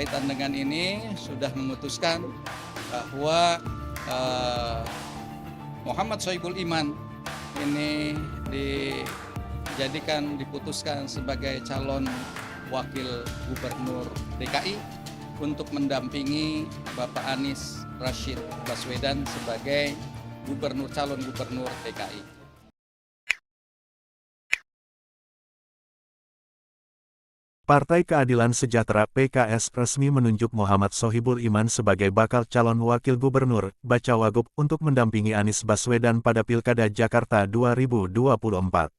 berkaitan dengan ini sudah memutuskan bahwa Muhammad Sohibul Iman ini diputuskan sebagai calon wakil gubernur DKI untuk mendampingi Bapak Anies Rashid Baswedan sebagai calon gubernur DKI. Partai Keadilan Sejahtera (PKS) resmi menunjuk Muhammad Sohibul Iman sebagai bakal calon wakil gubernur, Bacawagup, untuk mendampingi Anies Baswedan pada Pilkada Jakarta 2024.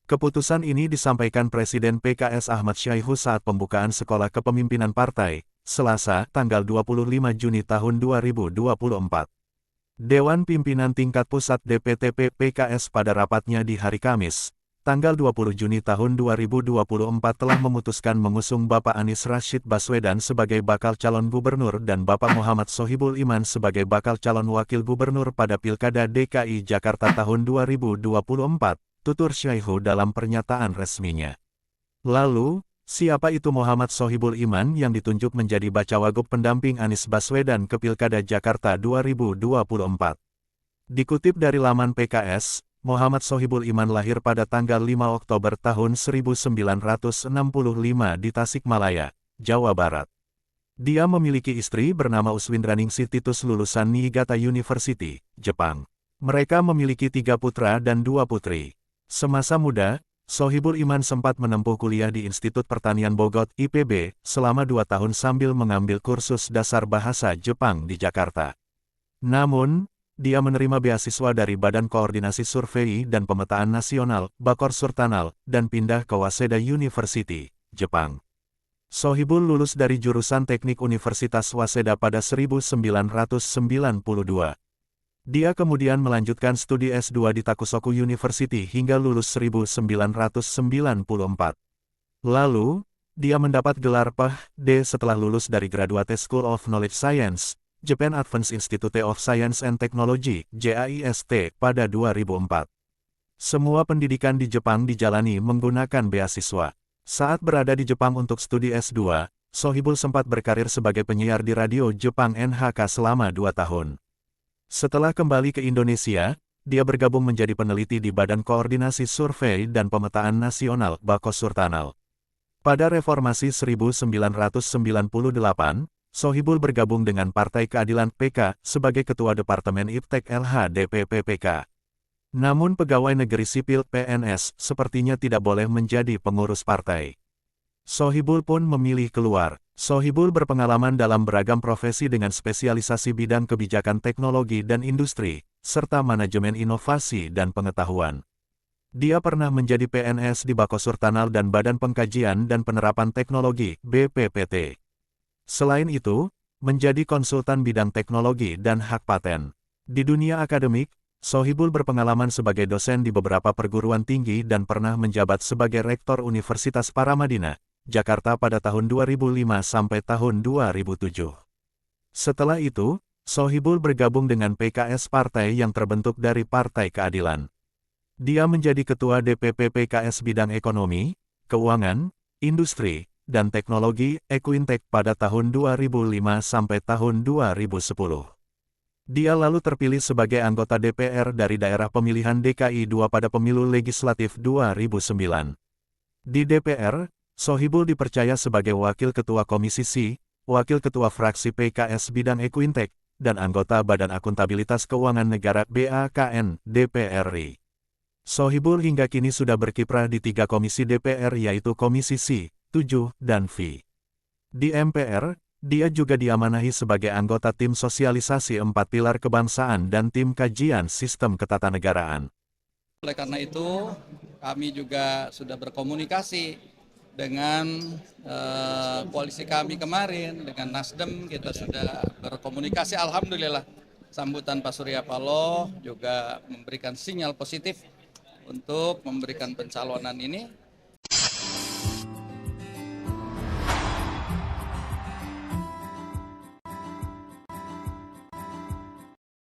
Keputusan ini disampaikan Presiden PKS Ahmad Syaihu saat pembukaan Sekolah Kepemimpinan Partai, Selasa, tanggal 25 Juni tahun 2024. Dewan Pimpinan Tingkat Pusat DPTP PKS pada rapatnya di hari Kamis, tanggal 20 Juni tahun 2024 telah memutuskan mengusung Bapak Anies Rashid Baswedan sebagai bakal calon gubernur dan Bapak Muhammad Sohibul Iman sebagai bakal calon wakil gubernur pada Pilkada DKI Jakarta tahun 2024, tutur Syaihu dalam pernyataan resminya. Lalu, siapa itu Muhammad Sohibul Iman yang ditunjuk menjadi Bacawagup pendamping Anies Baswedan ke Pilkada Jakarta 2024? Dikutip dari laman PKS, Muhammad Sohibul Iman lahir pada tanggal 5 Oktober tahun 1965 di Tasikmalaya, Jawa Barat. Dia memiliki istri bernama Uswindraningsih Titus lulusan Niigata University, Jepang. Mereka memiliki 3 putra dan 2 putri. Semasa muda, Sohibul Iman sempat menempuh kuliah di Institut Pertanian Bogor (IPB) selama 2 tahun sambil mengambil kursus dasar bahasa Jepang di Jakarta. Namun, dia menerima beasiswa dari Badan Koordinasi Survei dan Pemetaan Nasional (Bakor Surtanal) dan pindah ke Waseda University, Jepang. Sohibul lulus dari jurusan Teknik Universitas Waseda pada 1992. Dia kemudian melanjutkan studi S2 di Takusoku University hingga lulus 1994. Lalu, dia mendapat gelar Ph.D. setelah lulus dari Graduate School of Knowledge Science, Japan Advanced Institute of Science and Technology, JAIST, pada 2004. Semua pendidikan di Jepang dijalani menggunakan beasiswa. Saat berada di Jepang untuk studi S2, Sohibul sempat berkarir sebagai penyiar di radio Jepang NHK selama 2 tahun. Setelah kembali ke Indonesia, dia bergabung menjadi peneliti di Badan Koordinasi Survei dan Pemetaan Nasional (Bako Surtanal). Pada reformasi 1998, Sohibul bergabung dengan Partai Keadilan (PK) sebagai Ketua Departemen Iptek LHDP-PPK. Namun pegawai negeri sipil (PNS) sepertinya tidak boleh menjadi pengurus partai. Sohibul pun memilih keluar. Sohibul berpengalaman dalam beragam profesi dengan spesialisasi bidang kebijakan teknologi dan industri, serta manajemen inovasi dan pengetahuan. Dia pernah menjadi PNS di Bako Surtanal dan Badan Pengkajian dan Penerapan Teknologi, BPPT. Selain itu, menjadi konsultan bidang teknologi dan hak paten. Di dunia akademik, Sohibul berpengalaman sebagai dosen di beberapa perguruan tinggi dan pernah menjabat sebagai Rektor Universitas Paramadina, Jakarta pada tahun 2005 sampai tahun 2007. Setelah itu, Sohibul bergabung dengan PKS partai yang terbentuk dari Partai Keadilan. Dia menjadi Ketua DPP PKS Bidang Ekonomi, Keuangan, Industri, dan Teknologi (Equintek) pada tahun 2005 sampai tahun 2010. Dia lalu terpilih sebagai anggota DPR dari daerah pemilihan DKI II pada pemilu legislatif 2009. Di DPR, Sohibul dipercaya sebagai Wakil Ketua Komisi C, Wakil Ketua Fraksi PKS Bidang Equintek, dan anggota Badan Akuntabilitas Keuangan Negara (BAKN) DPR RI. Sohibul hingga kini sudah berkiprah di 3 komisi DPR yaitu Komisi C, 7, dan V. Di MPR, dia juga diamanahi sebagai anggota tim sosialisasi 4 pilar kebangsaan dan tim kajian sistem ketatanegaraan. Oleh karena itu, kami juga sudah berkomunikasi dengan koalisi kami kemarin, dengan Nasdem kita sudah berkomunikasi. Alhamdulillah, sambutan Pak Surya Paloh juga memberikan sinyal positif untuk memberikan pencalonan ini.